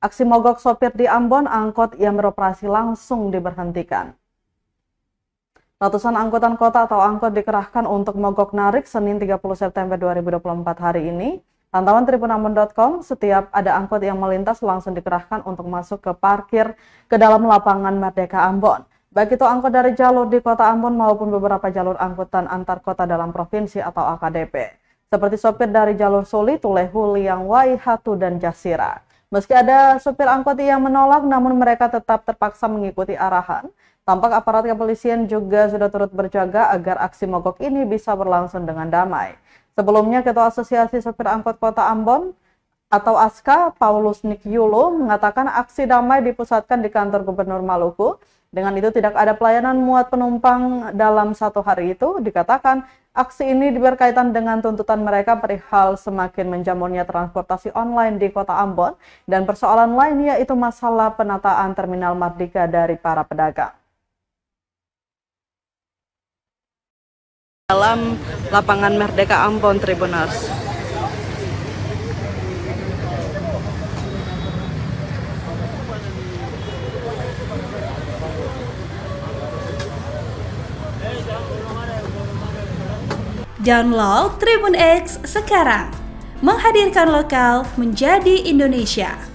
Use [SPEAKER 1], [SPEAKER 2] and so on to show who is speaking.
[SPEAKER 1] Aksi mogok sopir di Ambon, angkot yang beroperasi langsung diberhentikan. Ratusan angkutan kota atau angkot dikerahkan untuk mogok narik Senin 30 September 2024 hari ini. Pantauan tribunambon.com, setiap ada angkot yang melintas langsung dikerahkan untuk masuk ke parkir ke dalam lapangan Merdeka Ambon. Baik itu angkot dari jalur di kota Ambon maupun beberapa jalur angkutan antar kota dalam provinsi atau AKDP. Seperti sopir dari jalur Suli, Tulehu, Liang, Wai, Hatu, dan Jasira. Meski ada sopir angkot yang menolak, namun mereka tetap terpaksa mengikuti arahan. Tampak aparat kepolisian juga sudah turut berjaga agar aksi mogok ini bisa berlangsung dengan damai. Sebelumnya, Ketua Asosiasi Sopir Angkot Kota Ambon atau ASKA, Paulus Nikyulo, mengatakan aksi damai dipusatkan di kantor Gubernur Maluku. Dengan itu tidak ada pelayanan muat penumpang dalam satu hari itu. Dikatakan aksi ini berkaitan dengan tuntutan mereka perihal semakin menjamurnya transportasi online di Kota Ambon dan persoalan lain yaitu masalah penataan Terminal Mardika dari para pedagang. Dalam lapangan Merdeka Ambon, Tribuners.
[SPEAKER 2] Download Tribun X sekarang, menghadirkan lokal menjadi Indonesia.